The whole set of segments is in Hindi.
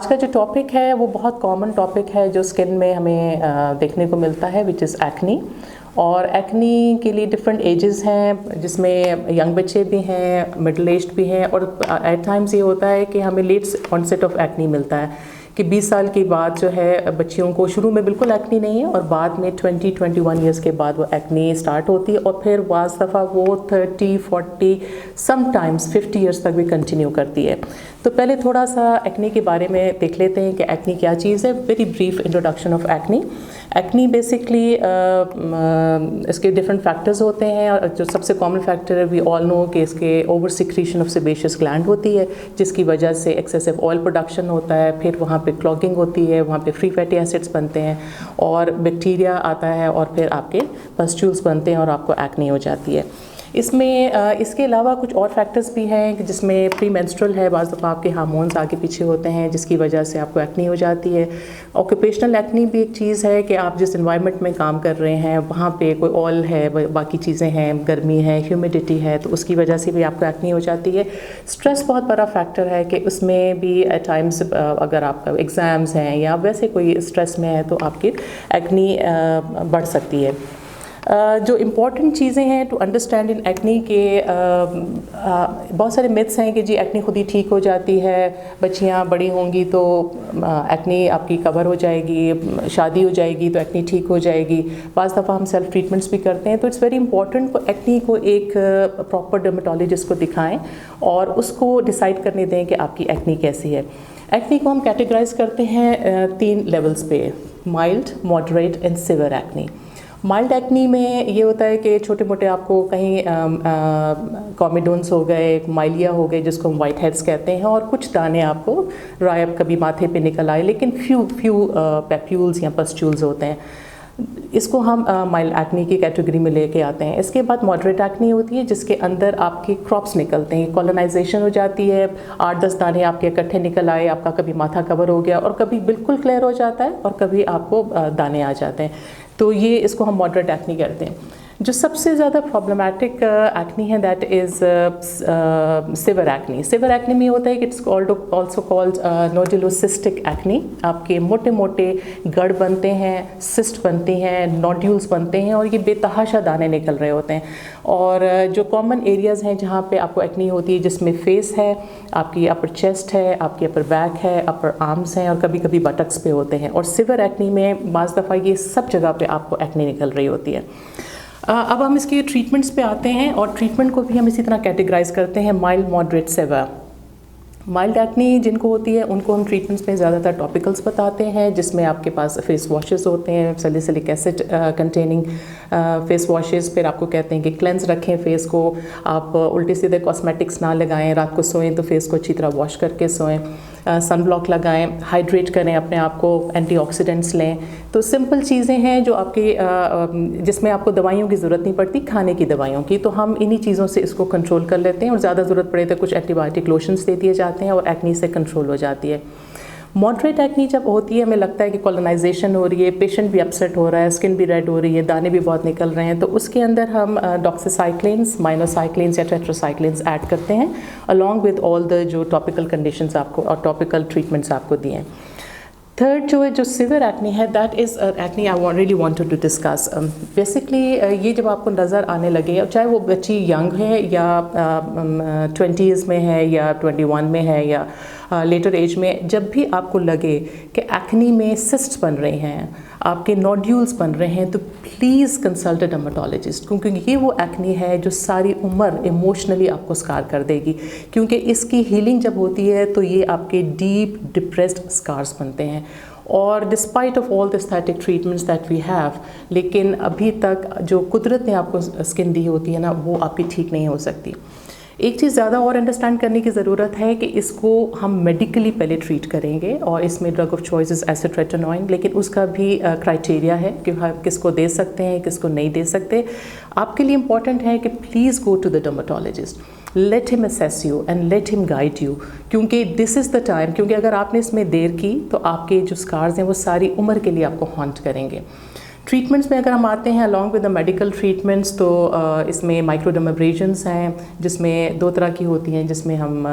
आज का जो टॉपिक है वो बहुत कॉमन टॉपिक है जो स्किन में हमें देखने को मिलता है, विच इज़ एक्नी। और एक्नी के लिए डिफरेंट एजेस हैं, जिसमें यंग बच्चे भी हैं, मिडिल एज्ड भी हैं, और एट टाइम्स ये होता है कि हमें लेट ऑनसेट ऑफ एक्नी मिलता है कि 20 साल के बाद जो है बच्चियों को शुरू में बिल्कुल एक्नी नहीं है और बाद में 20-21 ईयर्स के बाद वो एक्नी स्टार्ट होती है और फिर वास दफ़ा वो 30-40 समटाइम्स 50 ईयर्स तक भी कंटिन्यू करती है। तो पहले थोड़ा सा एक्नी के बारे में देख लेते हैं कि एक्नी क्या चीज़ है। Very brief introduction of acne. Acne basically इसके डिफरेंट फैक्टर्स होते हैं और जो सबसे कॉमन फैक्टर है वी ऑल नो कि इसके over secretion of sebaceous gland होती है, जिसकी वजह से एक्सेसिव ऑयल प्रोडक्शन होता है, फिर वहाँ पे क्लॉगिंग होती है, वहाँ पे फ्री फैटी एसिड्स बनते हैं और बैक्टीरिया आता है और फिर आपके पस्ट्यूल्स बनते हैं और आपको एक्नी हो जाती है। इसमें इसके अलावा कुछ और फैक्टर्स भी हैं जिसमें प्री मेंस्ट्रुअल है, बाज़ दफ़ा आपके हार्मोन्स आगे पीछे होते हैं जिसकी वजह से आपको एक्नी हो जाती है। ऑक्यूपेशनल एक्नी भी एक चीज़ है कि आप जिस एनवायरनमेंट में काम कर रहे हैं वहाँ पे कोई ऑयल है, बाकी चीज़ें हैं, गर्मी है, ह्यूमिडिटी है, तो उसकी वजह से भी आपको एक्नी हो जाती है। स्ट्रेस बहुत बड़ा फैक्टर है कि उसमें भी एट टाइम्स अगर आपका एग्ज़ाम्स हैं या वैसे कोई स्ट्रेस में है तो आपकी एक्नी बढ़ सकती है। जो इम्पॉर्टेंट चीज़ें हैं टू अंडरस्टैंड इन एक्नी के बहुत सारे मिथ्स हैं कि जी एक्नी खुद ही ठीक हो जाती है, बच्चियां बड़ी होंगी तो एक्नी आपकी कवर हो जाएगी, शादी हो जाएगी तो एक्नी ठीक हो जाएगी। बाज़ दफ़ा हम सेल्फ ट्रीटमेंट्स भी करते हैं, तो इट्स वेरी इंपॉर्टेंट को एक्नी को एक प्रॉपर डर्मेटोलॉजिस्ट को दिखाएं और उसको डिसाइड करने दें कि आपकी एक्नी कैसी है। एक्नी को हम कैटेगराइज करते हैं 3 लेवल्स पे, mild, moderate and severe acne. Mild acne में ये होता है कि छोटे मोटे आपको कहीं कॉमिडोन्स हो गए, माइलिया हो गए जिसको हम वाइट हेड्स कहते हैं, और कुछ दाने आपको रायब कभी माथे पे निकल आए, लेकिन फ्यू पैप्यूल्स या पस्ट्यूल्स होते हैं। इसको हम माइल्ड एक्नी की कैटेगरी में लेके आते हैं। इसके बाद मॉडरेट एक्नी होती है जिसके अंदर आपके क्रॉप्स निकलते हैं, कॉलोनाइजेशन हो जाती है, 8-10 दाने आपके इकट्ठे निकल आए, आपका कभी माथा कवर हो गया और कभी बिल्कुल क्लियर हो जाता है और कभी आपको दाने आ जाते हैं, तो ये इसको हम मॉडरेट एक्नी कहते हैं। जो सबसे ज़्यादा प्रॉब्लमेटिक एक्नी है that is severe acne. Severe acne में होता है कि इट्स ऑल्सो कॉल्ड नोडुलोसिस्टिक एक्नी। आपके मोटे मोटे गढ़ बनते हैं, सिस्ट बनती हैं, नोड्यूल्स बनते हैं और ये बेतहाशा दाने निकल रहे होते हैं। और जो कॉमन एरियाज़ हैं जहाँ पे आपको एक्नी होती है, जिसमें फेस है, आपकी अपर चेस्ट है, आपकी अपर बैक है, अपर आर्म्स हैं और कभी कभी बटक्स पे होते हैं। और सिवियर एक्नी में बाज़ दफ़ा ये सब जगह पे आपको एक्नी निकल रही होती है। अब हम इसके ट्रीटमेंट्स पे आते हैं और ट्रीटमेंट को भी हम इसी तरह कैटेगराइज करते हैं, mild, moderate, severe. Mild acne जिनको होती है उनको हम ट्रीटमेंट्स में ज़्यादातर टॉपिकल्स बताते हैं, जिसमें आपके पास फेस वॉशेस होते हैं, salicylic acid containing face washes. फिर आपको कहते हैं कि क्लेंस रखें फेस को, आप उल्टे सीधे कॉस्मेटिक्स ना लगाएं, रात को सोएं तो फेस को अच्छी तरह वॉश करके सोएं, सन ब्लॉक लगाएं, हाइड्रेट करें अपने आप को, एंटीऑक्सीडेंट्स लें। तो सिंपल चीज़ें हैं जो आपके जिसमें आपको दवाइयों की ज़रूरत नहीं पड़ती, खाने की दवाइयों की, तो हम इन्हीं चीज़ों से इसको कंट्रोल कर लेते हैं और ज़्यादा ज़रूरत पड़े तो कुछ एंटीबायोटिक लोशंस दे दिए जाते हैं और एक्नी से कंट्रोल हो जाती है। मॉडरेट एक्नी जब होती है, हमें लगता है कि कॉलोनाइजेशन हो रही है, पेशेंट भी अपसेट हो रहा है, स्किन भी रेड हो रही है, दाने भी बहुत निकल रहे हैं, तो उसके अंदर हम डॉक्सीसाइक्लिन्स, माइनोसाइक्लिन्स या टेट्रासाइक्लिन्स ऐड करते हैं अलॉन्ग विद ऑल द जो टॉपिकल कंडीशंस आपको और टॉपिकल ट्रीटमेंट्स आपको दिए हैं। थर्ड जो है, जो सिवियर एक्नी है, that is acne I really wanted to discuss. Basically ये जब आपको नज़र आने लगे, चाहे वो बच्ची यंग है या 20s में है या 21 में है या लेटर एज में, जब भी आपको लगे कि एक्नी में सिस्ट बन रहे हैं, आपके नोड्यूल्स बन रहे हैं, तो प्लीज़ कंसल्ट अ डर्मेटोलॉजिस्ट, क्योंकि ये वो एक्नी है जो सारी उम्र इमोशनली आपको स्कार कर देगी। क्योंकि इसकी हीलिंग जब होती है तो ये आपके डीप डिप्रेस्ड स्कार्स बनते हैं। और despite of all the aesthetic treatments that we have, लेकिन अभी तक जो कुदरत ने आपको स्किन दी होती है ना, वो आपकी ठीक नहीं हो सकती। एक चीज़ ज़्यादा और अंडरस्टैंड करने की ज़रूरत है कि इसको हम मेडिकली पहले ट्रीट करेंगे और इसमें ड्रग ऑफ चॉइस इज़ एसिट्रेटिनोइन, लेकिन उसका भी क्राइटेरिया है कि हम किसको दे सकते हैं, किसको नहीं दे सकते। आपके लिए इम्पॉर्टेंट है कि please go to the dermatologist, let him assess you and let him guide you, क्योंकि दिस इज़ द टाइम, क्योंकि अगर आपने इसमें देर की तो आपके जो स्कार्स हैं वो सारी उम्र के लिए आपको हॉन्ट करेंगे। ट्रीटमेंट्स में अगर हम आते हैं along with the medical treatments, तो इसमें माइक्रोडर्माब्रेशंस हैं जिसमें 2 तरह की होती हैं, जिसमें हम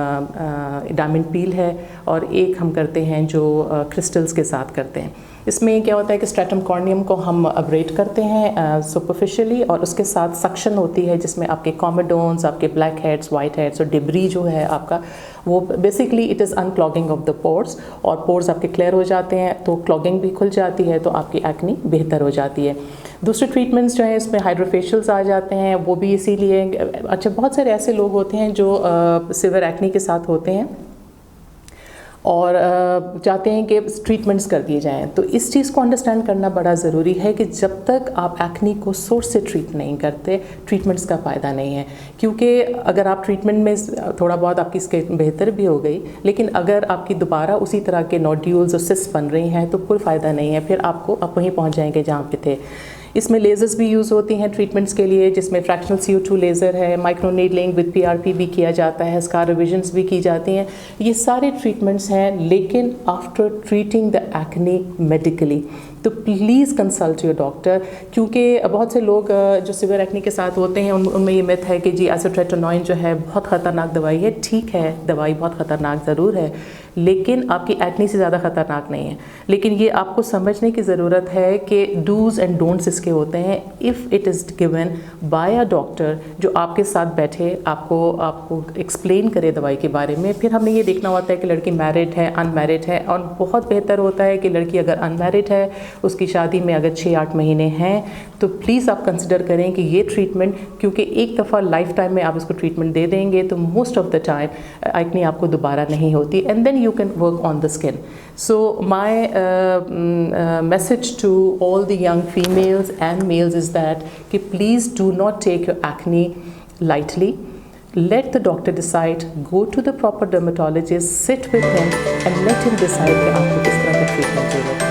डायमंड पील है और एक हम करते हैं जो क्रिस्टल्स के साथ करते हैं। इसमें क्या होता है कि स्ट्रैटम कॉर्नियम को हम अब्रेट करते हैं सुपरफिशियली, और उसके साथ सक्शन होती है जिसमें आपके कॉमेडोन्स, आपके ब्लैक हेड्स, वाइट हेड्स और डिब्री जो है आपका, वो basically it is unclogging of the pores, और पोर्स आपके क्लियर हो जाते हैं तो क्लॉगिंग भी खुल जाती है, तो आपकी एक्नी बेहतर हो जाती है। दूसरे ट्रीटमेंट्स जो है इसमें हाइड्रोफेशियल्स आ जाते हैं, वो भी इसीलिए अच्छा, बहुत सारे ऐसे लोग होते हैं जो सिवियर एक्नी के साथ होते हैं और चाहते हैं कि ट्रीटमेंट्स कर दिए जाएं। तो इस चीज़ को अंडरस्टैंड करना बड़ा ज़रूरी है कि जब तक आप एक्नी को सोर्स से ट्रीट नहीं करते, ट्रीटमेंट्स का फ़ायदा नहीं है। क्योंकि अगर आप ट्रीटमेंट में थोड़ा बहुत आपकी स्किन बेहतर भी हो गई, लेकिन अगर आपकी दोबारा उसी तरह के नोड्यूल्स और सिस्ट बन रही हैं तो कोई फ़ायदा नहीं है, फिर आप वहीं पहुँच जाएंगे जहाँ पे थे। इसमें लेज़र्स भी यूज़ होती हैं ट्रीटमेंट्स के लिए, जिसमें फ्रैक्शनल CO2 लेज़र है, माइक्रोनीडलिंग विद PRP भी किया जाता है, स्कार रिविजन्स भी की जाती हैं। ये सारे ट्रीटमेंट्स हैं, लेकिन after treating the acne medically, तो प्लीज़ कंसल्ट योर डॉक्टर। क्योंकि बहुत से लोग जो सिवियर एक्ने के साथ होते हैं उनमें ये मिथ है कि जी एसिट्रेटिनोइन जो है बहुत ख़तरनाक दवाई है। ठीक है, दवाई बहुत ख़तरनाक ज़रूर है, लेकिन आपकी एक्ने से ज़्यादा ख़तरनाक नहीं है। लेकिन ये आपको समझने की ज़रूरत है कि डूज़ एंड डोंट्स इसके होते हैं। If it is given by a doctor जो आपके साथ बैठे, आपको एक्सप्लेन करे दवाई के बारे में, फिर हमें ये देखना होता है कि लड़की मैरिड है, अनमैरिड है, और बहुत बेहतर होता है कि लड़की अगर अनमैरिड है, उसकी शादी में अगर 6-8 महीने हैं, तो प्लीज़ आप कंसिडर करें कि ये ट्रीटमेंट, क्योंकि एक दफ़ा लाइफ टाइम में आप इसको ट्रीटमेंट दे देंगे तो most of the time acne आपको दोबारा नहीं होती, and then you can work on the skin. So my message to all the young females and males is that please do not take your acne lightly. Let the doctor decide. Go to the proper dermatologist, sit with him and let him decide कि आपको किस तरह का treatment चाहिए।